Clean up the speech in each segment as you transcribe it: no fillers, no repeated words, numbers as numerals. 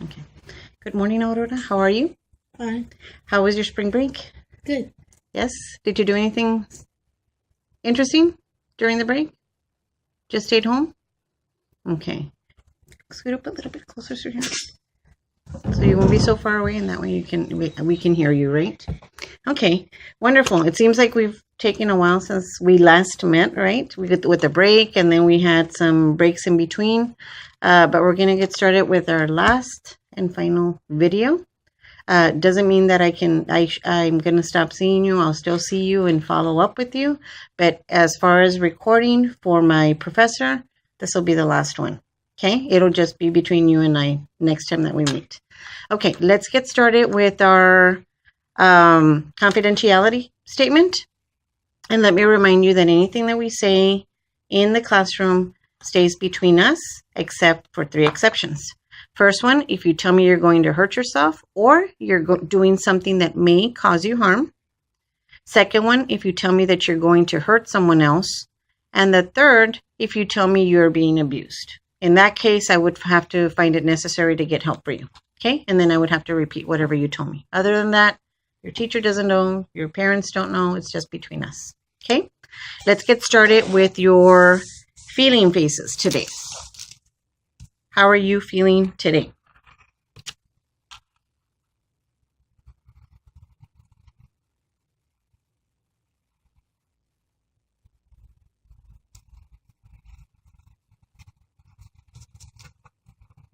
Okay. Good morning, Aurora. How are you? Fine. How was your spring break? Good. Yes? Did you do anything interesting during the break? Just stayed home? Okay. Scoot up a little bit closer to here. So you won't be so far away, and that way we can hear you, right? Okay. Wonderful. It seems like we've taken a while since we last met, right? We with the break, and then we had some breaks in between. But we're going to get started with our last and final video. Doesn't mean that I'm going to stop seeing you. I'll still see you and follow up with you. But as far as recording for my professor, this will be the last one. Okay? It'll just be between you and I next time that we meet. Okay, let's get started with our confidentiality statement. And let me remind you that anything that we say in the classroom stays between us, except for 3 exceptions. First one, if you tell me you're going to hurt yourself or you're doing something that may cause you harm. Second one, if you tell me that you're going to hurt someone else. And the third, if you tell me you're being abused. In that case, I would have to find it necessary to get help for you. Okay? And then I would have to repeat whatever you told me. Other than that, your teacher doesn't know, your parents don't know, it's just between us. Okay? Let's get started with your feeling faces today. How are you feeling today?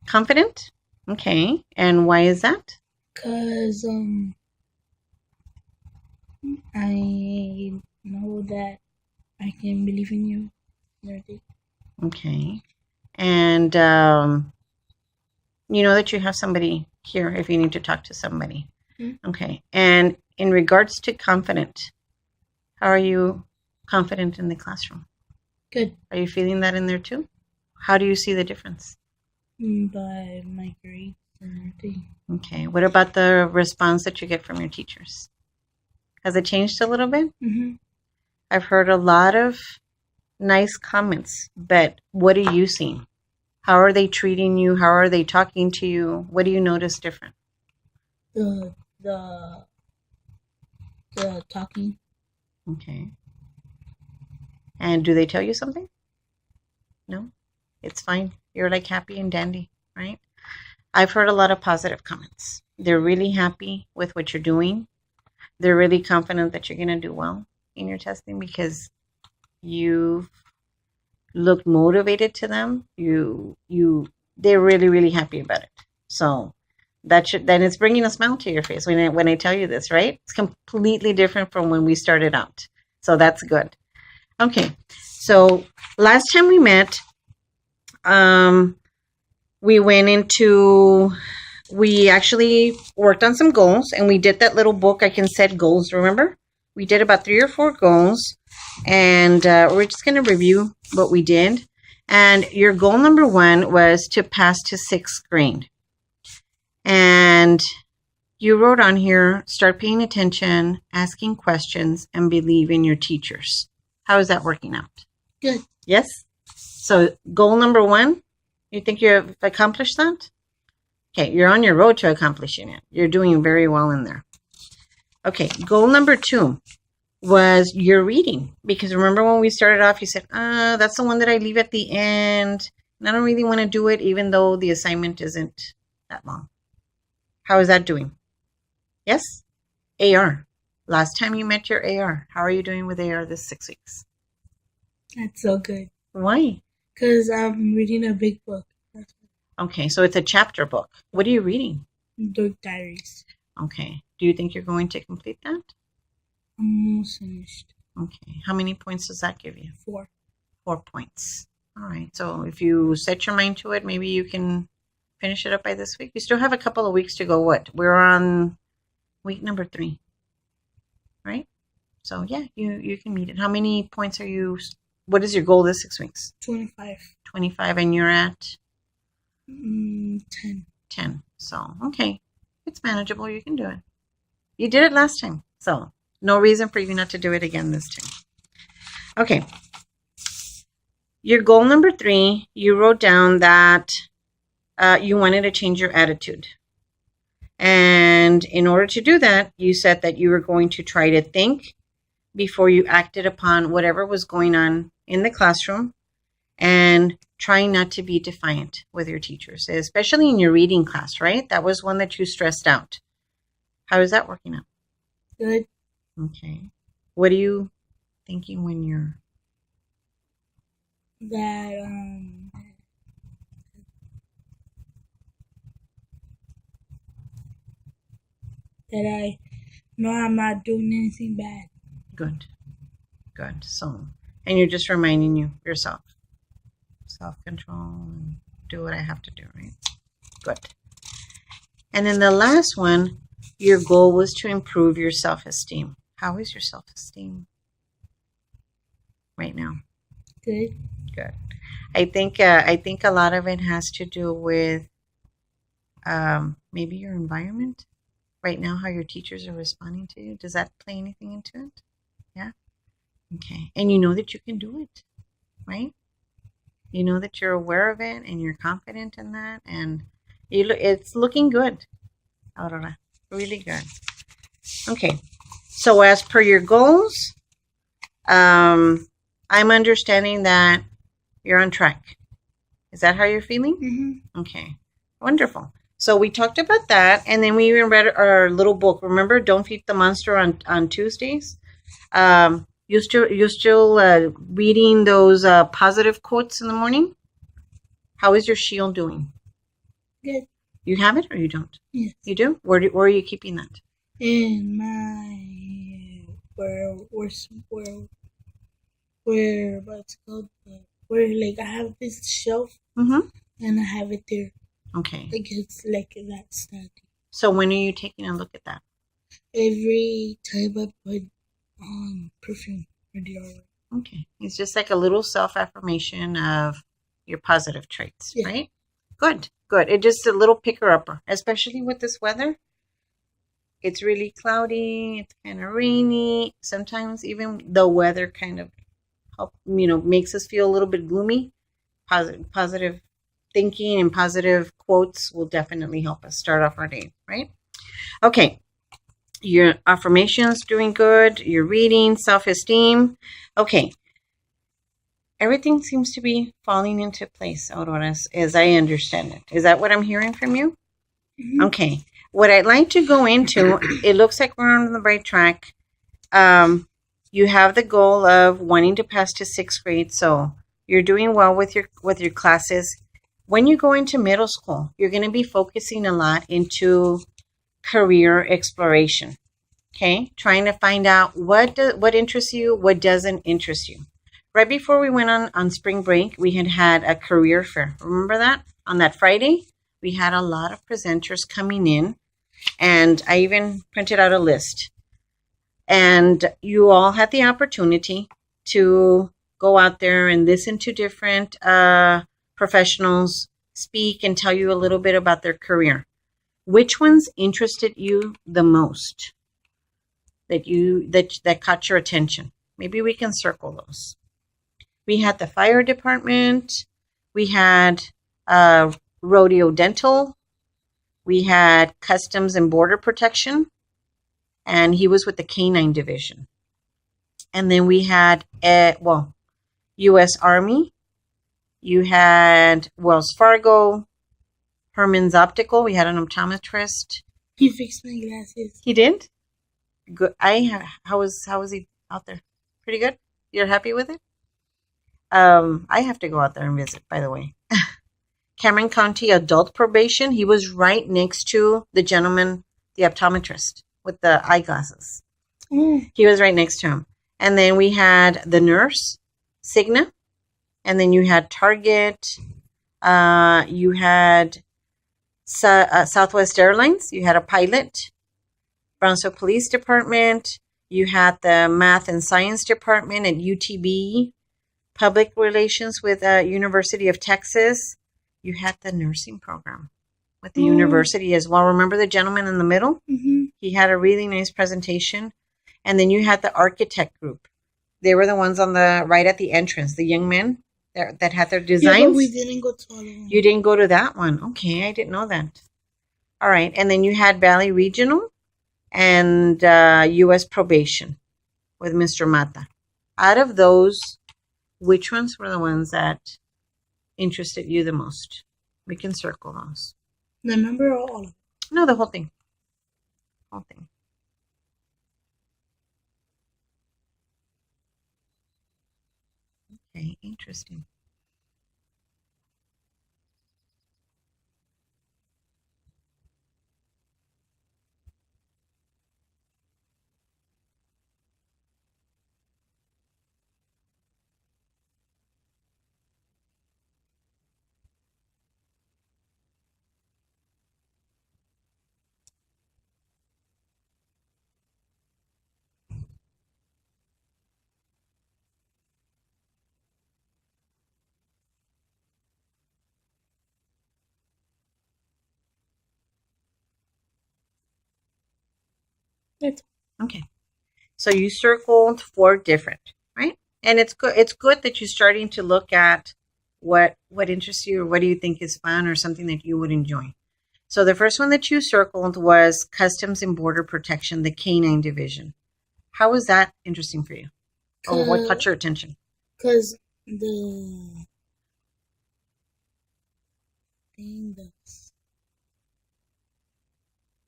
Confident? Okay. And why is that? Cause I know that I can believe in you and everything. Okay. And you know that you have somebody here if you need to talk to somebody. Mm-hmm. Okay. And in regards to confident, how are you confident in the classroom? Good. Are you feeling that in there too? How do you see the difference? By my grades and everything. Okay. What about the response that you get from your teachers? Has it changed a little bit? Mm-hmm. I've heard a lot of nice comments, but what are you seeing? How are they treating you? How are they talking to you? What do you notice different? The talking. Okay. And do they tell you something? No? It's fine. You're like happy and dandy, right? I've heard a lot of positive comments. They're really happy with what you're doing. They're really confident that you're going to do well in your testing because you look motivated to them. They're really, really happy about it. So then it's bringing a smile to your face when I tell you this, right? It's completely different from when we started out. So that's good. Okay. So last time we met, we actually worked on some goals, and we did that little book, I Can Set Goals, remember? We did about 3 or 4 goals, and we're just going to review what we did. And your goal number 1 was to pass to 6th grade. And you wrote on here, start paying attention, asking questions, and believe in your teachers. How is that working out? Good. Yes? So goal number 1, you think you've accomplished that? Okay, you're on your road to accomplishing it. You're doing very well in there. Okay, goal number 2 was your reading. Because remember when we started off, you said, that's the one that I leave at the end. And I don't really want to do it, even though the assignment isn't that long. How is that doing? Yes? AR. Last time you met your AR. How are you doing with AR this 6 weeks? That's so good. Why? Because I'm reading a big book. Okay, so it's a chapter book. What are you reading? Dark Diaries. Okay. Do you think you're going to complete that? I'm almost finished. Okay. How many points does that give you? 4. 4 points. All right. So if you set your mind to it, maybe you can finish it up by this week. You still have a couple of weeks to go. What? We're on week number 3, right? So yeah, you can meet it. How many points are you? What is your goal this 6 weeks? 25. 25, and you're at 10. 10. So okay, it's manageable. You can do it. You did it last time, so no reason for you not to do it again this time. Okay. Your goal number 3, you wrote down that you wanted to change your attitude. And in order to do that, you said that you were going to try to think before you acted upon whatever was going on in the classroom, and try not to be defiant with your teachers, especially in your reading class, right? That was one that you stressed out. How is that working out? Good. Okay. What are you thinking when you're... That I know I'm not doing anything bad. Good. Good. So, and you're just reminding yourself, self-control, and do what I have to do, right? Good. And then the last one, your goal was to improve your self-esteem. How is your self-esteem right now? Good. Good. I think a lot of it has to do with maybe your environment right now, how your teachers are responding to you. Does that play anything into it? Yeah. Okay. And you know that you can do it, right? You know that you're aware of it and you're confident in that, and it's looking good, Aurora. Really good. Okay. So as per your goals, I'm understanding that you're on track. Is that how you're feeling? Mm-hmm. Okay. Wonderful. So we talked about that, and then we even read our little book. Remember, Don't Feed the Monster on Tuesdays? You're still reading those positive quotes in the morning? How is your shield doing? Good. You have it or you don't? Yes. You do? Where are you keeping that? In my where what's called where like I have this shelf Mm-hmm. and I have it there. Okay. Like it's like that study. So when are you taking a look at that? Every time I put perfume or deodorant. Okay. It's just like a little self-affirmation of your positive traits, Yeah. right? Good. Good. It's just a little picker-upper, especially with this weather. It's really cloudy. It's kind of rainy. Sometimes even the weather kind of makes us feel a little bit gloomy. Positive thinking and positive quotes will definitely help us start off our day, right? Okay. Your affirmations doing good. Your reading, self-esteem. Okay. Everything seems to be falling into place, Aurora, as I understand it. Is that what I'm hearing from you? Mm-hmm. Okay. What I'd like to go into, it looks like we're on the right track. You have the goal of wanting to pass to 6th grade, so you're doing well with your classes. When you go into middle school, you're going to be focusing a lot into career exploration. Okay, trying to find out what interests you, what doesn't interest you. Right before we went on spring break, we had a career fair. Remember that? On that Friday, we had a lot of presenters coming in, and I even printed out a list. And you all had the opportunity to go out there and listen to different professionals speak and tell you a little bit about their career. Which ones interested you the most? That caught your attention? Maybe we can circle those. We had the fire department. We had rodeo dental. We had customs and border protection. And he was with the Canine Division. And then we had, U.S. Army. You had Wells Fargo, Herman's Optical. We had an optometrist. He fixed my glasses. He did? Good. How was he out there? Pretty good? You're happy with it? I have to go out there and visit, by the way. Cameron County Adult Probation. He was right next to the gentleman, the optometrist with the eyeglasses. He was right next to him. And then we had the nurse, Cigna. And then you had Target. You had Southwest Airlines. You had a pilot. Brownsville Police Department. You had the Math and Science Department at UTB. Public Relations with University of Texas. You had the nursing program with the university as well. Remember the gentleman in the middle? Mm-hmm. He had a really nice presentation. And then you had the architect group. They were the ones on the right at the entrance, the young men. that had their Yeah, designs? but we didn't go to all of them. You didn't go to that one. Okay, I didn't know that. All right, and then you had Valley Regional and U.S. Probation with Mr. Mata. Out of those, which ones were the ones that interested you the most? We can circle those. The number or all of them? No, the whole thing. Whole thing. Okay, interesting. That's Okay. So you circled 4 different, right? And it's good. It's good that you're starting to look at what interests you, or what do you think is fun, or something that you would enjoy. So the first one that you circled was Customs and Border Protection, the Canine Division. How was that interesting for you? Or what caught your attention? because the thing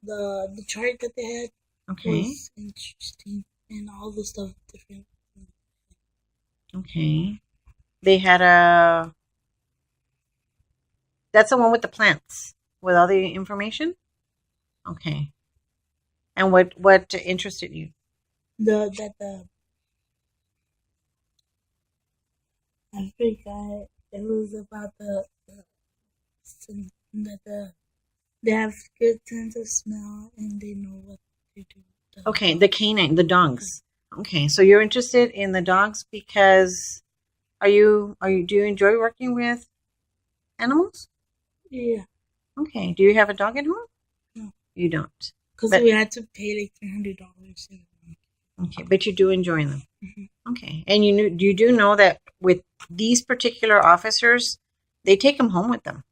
the chart that they had Okay. was interesting and all the stuff different. Okay. They had a. That's the one with the plants with all the information. Okay. And what interested you? The I forgot. It was about they have good sense of smell and they know what to do. Okay, the canine, the dogs. Okay, so you're interested in the dogs because do you enjoy working with animals? Yeah, Okay. Do you have a dog at home? No. You don't. because But- we had to pay like $300. Okay, but you do enjoy them. Mhm. Okay, and you do know that with these particular officers, they take them home with them.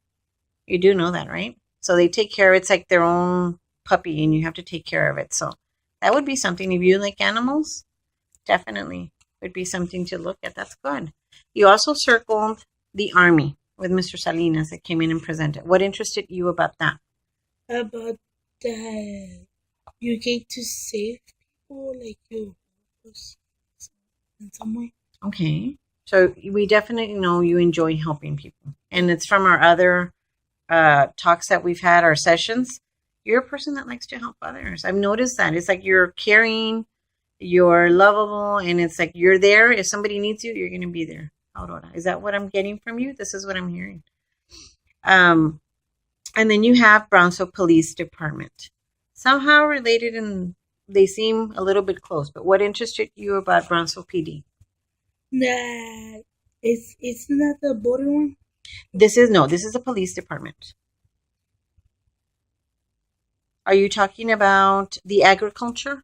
You do know that, right? So they take care. It's like their own puppy, and you have to take care of it. So that would be something if you like animals. Definitely would be something to look at. That's good. You also circled the Army with Mr. Salinas that came in and presented. What interested you about that? About that you get to save people like you in some way. Okay. So we definitely know you enjoy helping people. And it's from our other talks that we've had, our sessions. You're a person that likes to help others. I've noticed that. It's like you're caring, you're lovable, and it's like you're there. If somebody needs you, you're going to be there. Aurora. Is that what I'm getting from you? This is what I'm hearing. And then you have Brownsville Police Department. Somehow related, and they seem a little bit close. But what interested you about Brownsville PD? That it's not the border one. This is a police department. Are you talking about the agriculture?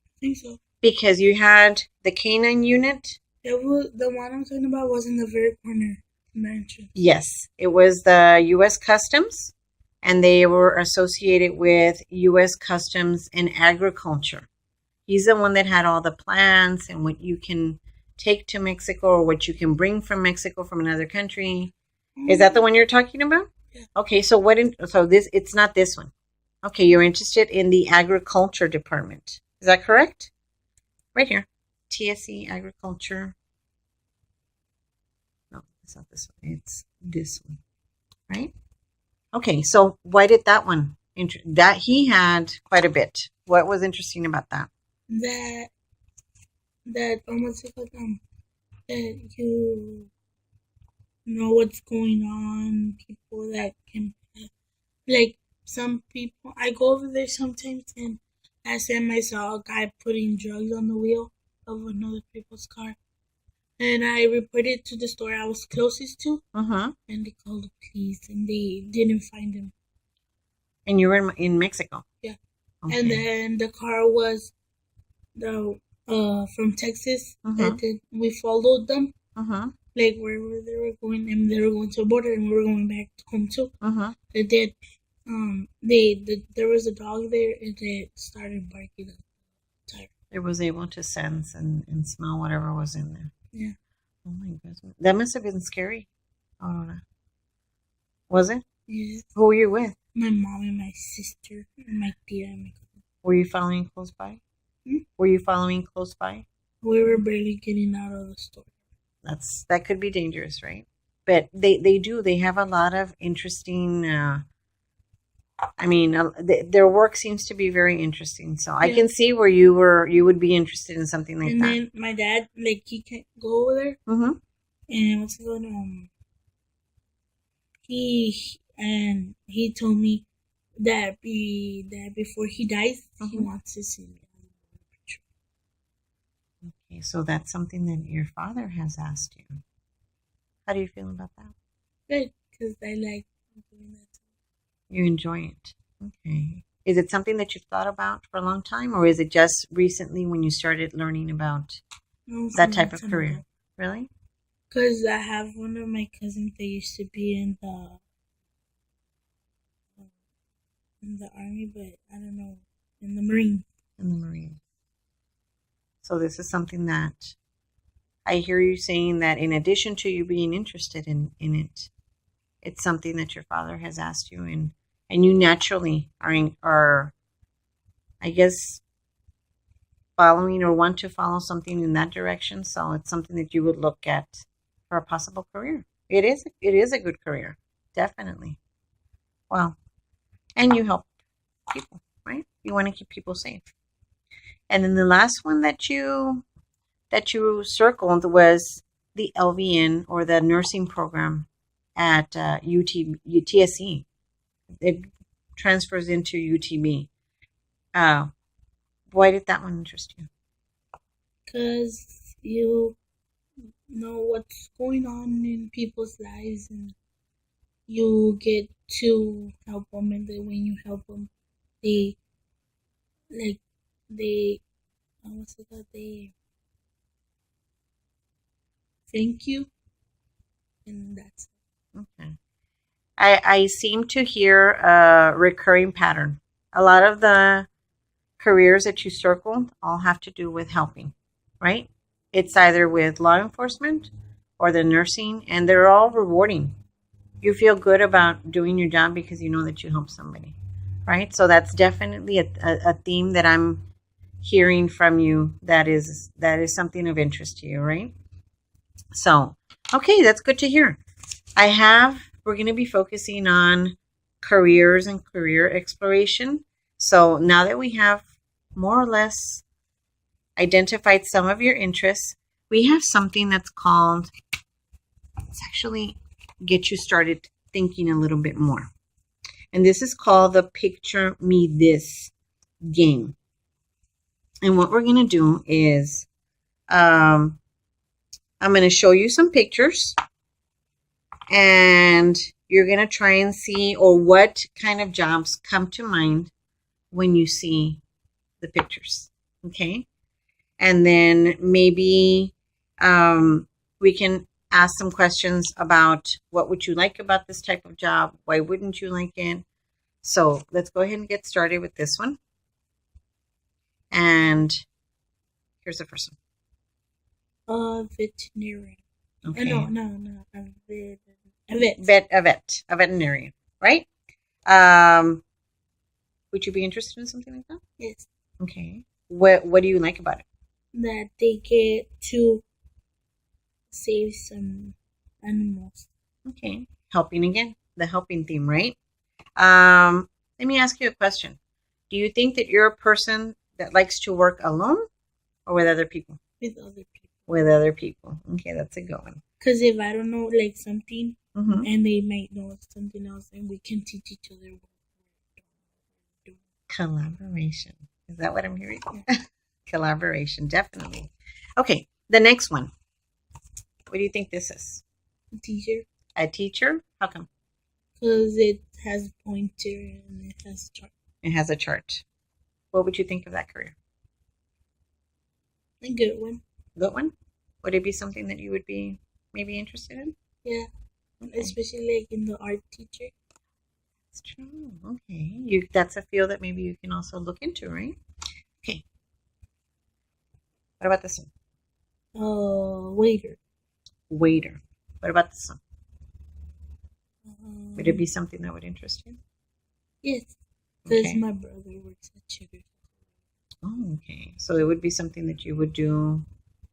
I think so. Because you had the canine unit. It was the one I'm talking about was in the very corner in the entrance. Yes, it was the U.S. Customs, and they were associated with U.S. Customs and Agriculture. He's the one that had all the plants and what you can take to Mexico or what you can bring from Mexico from another country. Is that the one you're talking about? Yeah. Okay, so it's not this one. Okay, you're interested in the Agriculture Department. Is that correct? Right here. TSE Agriculture. No, it's not this one. It's this one. Right? Okay, so why did that one? That he had quite a bit. What was interesting about that? That almost like that you know what's going on. People that can like some people. I go over there sometimes and last time I saw a guy putting drugs on the wheel of another people's car. And I reported it to the store I was closest to, Mm-hmm. and they called the police, and they didn't find him. And you were in Mexico? Yeah. Okay. And then the car was from Texas. Mhm. And then we followed them, Like wherever they were going, and they were going to the border, and we were going back home too. They did. There was a dog there, and it started barking at the tire. It was able to sense and smell whatever was in there. Yeah. Oh my goodness, that must have been scary. Aurora. Was it? Yeah. Who were you with? My mom and my sister and my tia and my cousin. Were you following close by? Were you following close by? We were barely getting out of the store. That could be dangerous, right? But they have a lot of interesting. Their work seems to be very interesting. So I can see where you would be interested in something like that. And then my dad, like, he can't go over there. And what's going on? He told me that before he dies, he wants to see me. Okay, so that's something that your father has asked you. How do you feel about that? Good, because I like doing that too. You enjoy it. Okay. Is it something that you've thought about for a long time, or is it just recently when you started learning about that type of career? Really? Because I have one of my cousins that used to be in the army, but I don't know, in the Marine. In the Marine. So this is something that I hear you saying, that in addition to you being interested in it, it's something that your father has asked you, and you naturally are, I guess, following or want to follow something in that direction. So it's something that you would look at for a possible career. It is a good career, definitely. Well, and you help people, right? You want to keep people safe. And then the last one that you circled was the LVN, or the nursing program at UTSE. It transfers into UTB. Why did that one interest you? Because you know what's going on in people's lives, and you get to help them, and then when you help them, they thank you, and that's it. Okay. I seem to hear a recurring pattern. A lot of the careers that you circled all have to do with helping, right? It's either with law enforcement or the nursing, and they're all rewarding. You feel good about doing your job because you know that you help somebody, right? So that's definitely a theme that I'm hearing from you that is something of interest to you, right? So, okay, that's good to hear. We're going to be focusing on careers and career exploration. So now that we have more or less identified some of your interests, we have something that's called, let's actually get you started thinking a little bit more. And this is called the Picture Me This game. And what we're going to do is I'm going to show you some pictures, and you're going to try and see, or what kind of jobs come to mind when you see the pictures. Okay. And then maybe we can ask some questions about what would you like about this type of job? Why wouldn't you like it? So let's go ahead and get started with this one. And here's the first one. Veterinarian. Okay. No. A veterinarian, right? Would you be interested in something like that? Yes. Okay. What do you like about it? That they get to save some animals. Okay. Helping again. The helping theme, right? Let me ask you a question. Do you think that you're a person that likes to work alone or with other people? With other people. With other people. Okay, that's a good one. Because if I don't know like something, and they might know something else, and we can teach each other what we're doing. Collaboration. Is that what I'm hearing? Yeah. Collaboration, definitely. Okay, the next one. What do you think this is? A teacher. A teacher? How come? Because it has a pointer and it has a chart. It has a chart. What would you think of that career? A good one. Good one? Would it be something that you would be maybe interested in? Yeah, Okay. especially like in the art teacher. That's true. Okay. That's a field that maybe you can also look into, right? Okay. What about this one? Waiter. Waiter. What about this one? Would it be Um, something that would interest you? yes, because Okay. my brother works at Sugar. Oh, okay. So it would be something that you would do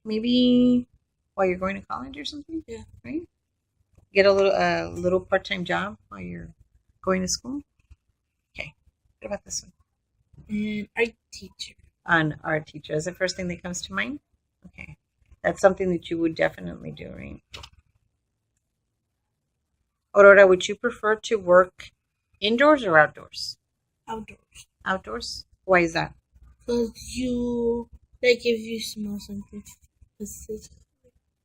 maybe while you're going to college or something, Yeah, right? Get a little part-time job while you're going to school. Okay. What about this one? and art teacher. An art teacher is the first thing that comes to mind. Okay. That's something that you would definitely do, right? Aurora, would you prefer to work indoors or outdoors? Outdoors. Outdoors? Why is that? Because you, like, if you smell something specific,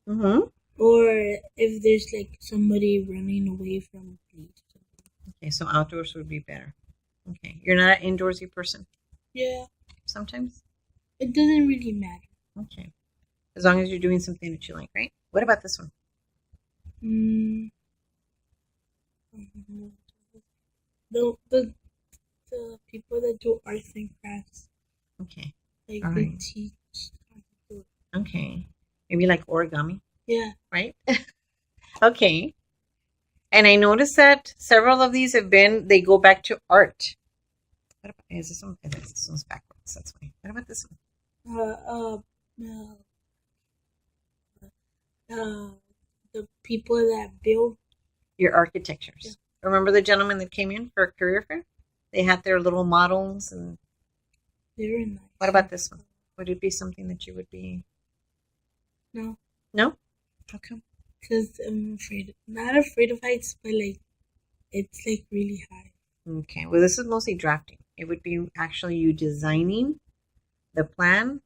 Mm-hmm. or if there's like somebody running away from police. Okay, so outdoors would be better. Okay. You're not an indoorsy person Yeah, sometimes? it doesn't really matter. Okay. As long as you're doing something that you like, right? What about this one? Mm, the the people that do arts and crafts, Okay. like All they right. teach how to do it. Okay. Maybe like origami, Yeah, right? Okay. And I noticed that several of these they go back to art. What about, is this one? This one's backwards. That's why. What about this one? uh, uh, the people that build. Your architectures. Yeah, Remember the gentleman that came in for a career fair? They had their little models. And they're nice. what about this one? Would it be something that you would be? No, No? How come? because I'm afraid, not afraid of heights, but like it's like really high. Okay. Well, this is mostly drafting. It would be actually you designing the plan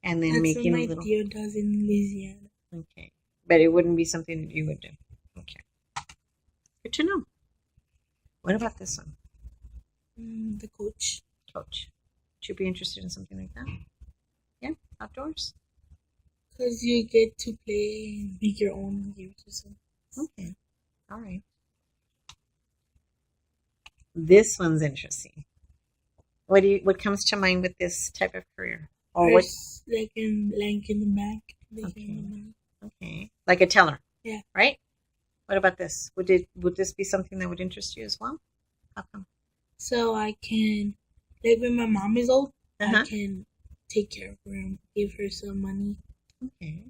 and then That's what making a my little. tío does in Louisiana. Okay. But it wouldn't be something that you would do. Okay. Good to know. What about this one? The coach. Coach. Would you be interested in something like that? Yeah? Outdoors? Because you get to play and make your own games or something. Okay. All right. This one's interesting. What comes to mind with this type of career? Or what? First, like in the bank, they Okay. get the money. Okay. Like a teller. Yeah. Right? What about this? Would this be something that would interest you as well? How come? So I can, like when my mom is old, Uh-huh. I can take care of her and give her some money. Okay.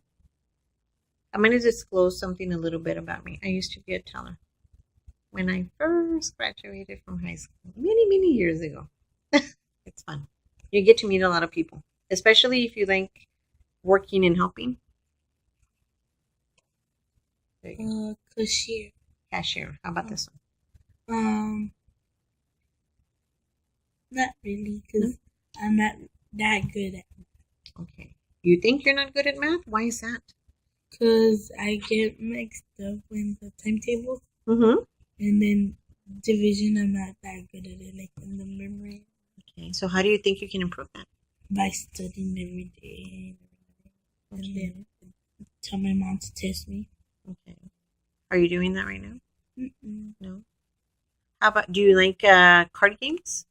I'm going to disclose something a little bit about me. I used to be a teller when I first graduated from high school, many, many years ago. It's fun. You get to meet a lot of people, especially if you like working and helping. There you go. Cashier. Cashier. How about this one? Not really, because I'm not that good at it. Okay. You think you're not good at math? Why is that? Because I get mixed up in the timetable, Mm-hmm. and then division, I'm not that good at it, like in the memory. Okay. So how do you think you can improve that? By studying every day, and Okay. then tell my mom to test me. Okay. Are you doing that right now? Mm-mm. No. How about, do you like card games?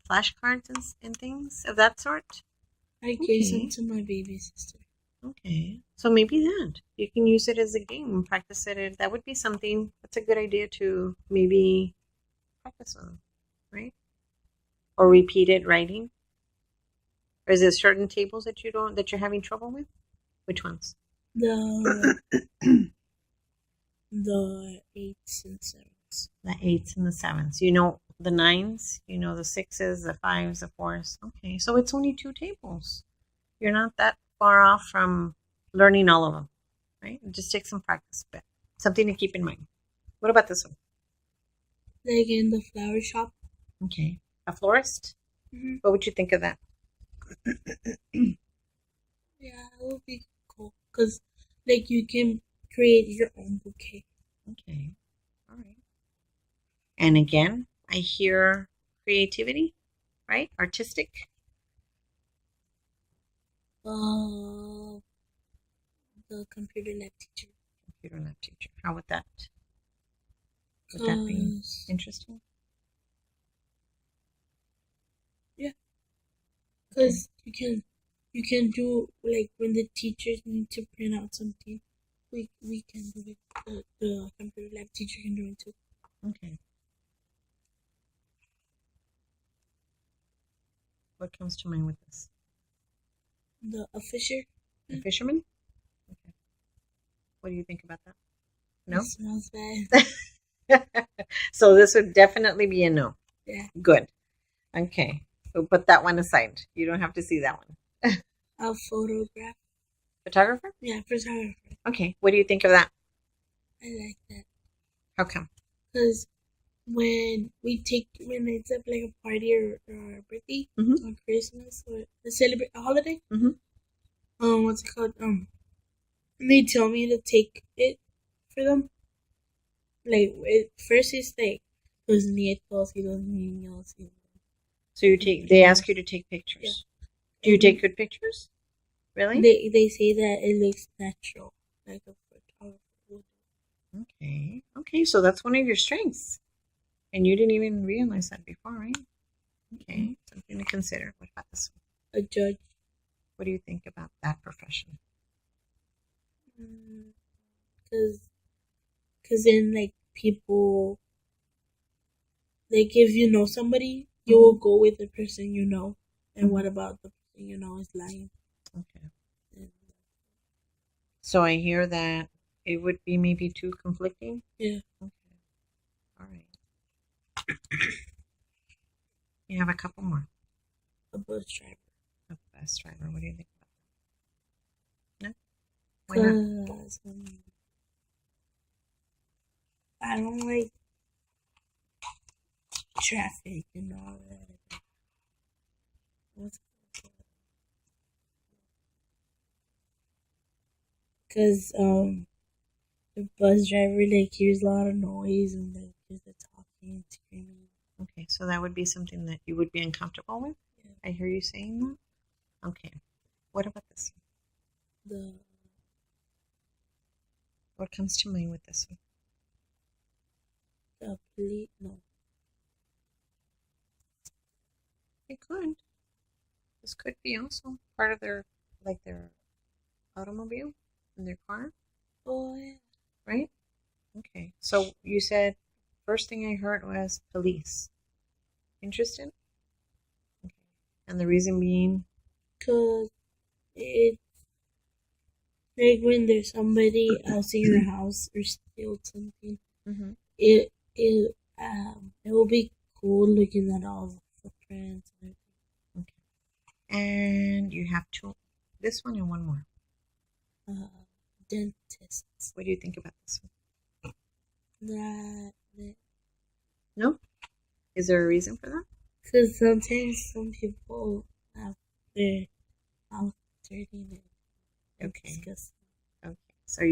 Flashcards and things of that sort? I gave some Okay. to my baby sister. Okay. So maybe that. You can use it as a game and practice it. That would be something, that's a good idea to maybe practice on, right? Or repeated writing. Or is there certain tables that you're having trouble with? Which ones? The the 8s and 7s. The 8s and the 7s. You know the 9s, you know the 6s, the 5s, the 4s. Okay, so it's only 2 tables. You're not that far off from learning all of them, right? It just takes some practice, but something to keep in mind. What about this one? Like in the flower shop. Okay, a florist. Mm-hmm. What would you think of that? Yeah, it would be cool because like you can create your own bouquet. Okay, all right. And again, I hear creativity, right? Artistic. the computer lab teacher. Computer lab teacher. How would that? Would that be 'Cause- interesting? Because you can do like when the teachers need to print out something, we can do it. The computer lab teacher can do it too. Okay. What comes to mind with this? A fisher. A fisherman? Okay. What do you think about that? No? It smells bad. So this would definitely be a no. Yeah. Good. Okay. We'll put that one aside. You don't have to see that one. A photograph. Photographer? Yeah, photographer. Okay. What do you think of that? I like that. How come? Because when it's up like a party or a birthday Mhm. or Christmas or a holiday, Mhm. what's it called? They tell me to take it for them. Like first it's like los nietos y los niños. So they ask you to take pictures. Do you take good pictures? Really? They say that it looks natural, like a photographer would. Okay. Okay, so that's one of your strengths. And you didn't even realize that before, right? Okay. Something to consider. What about this one? A judge. What do you think about that profession? Because then like people, like if you know somebody, you will go with the person you know. And what about the person you know is lying? Okay. So I hear that it would be maybe too conflicting? Yeah. Okay. All right. You have a couple more. A bus driver. A bus driver. What do you think about that? No? Why not? Because I don't like traffic and all that. Because the bus driver like hears a lot of noise and like hears the talking and screaming. Okay, so that would be something that you would be uncomfortable with? Yeah. I hear you saying that? Okay. What about this one? What comes to mind with this one? The police, no. It could. This could be also part of their automobile in their car, Oh yeah. right? Okay. So you said first thing I heard was police. Interested? Okay. And the reason being? Because it's like when there's somebody else in your house or steal something, Mm-hmm. it will be cool looking at all the footprints and everything. Okay. And you have two. This one and one more. Dentists. What do you think about this one? That No? Is there a reason for that? because sometimes some people have their mouth dirty and it's Okay. disgusting. Okay. So you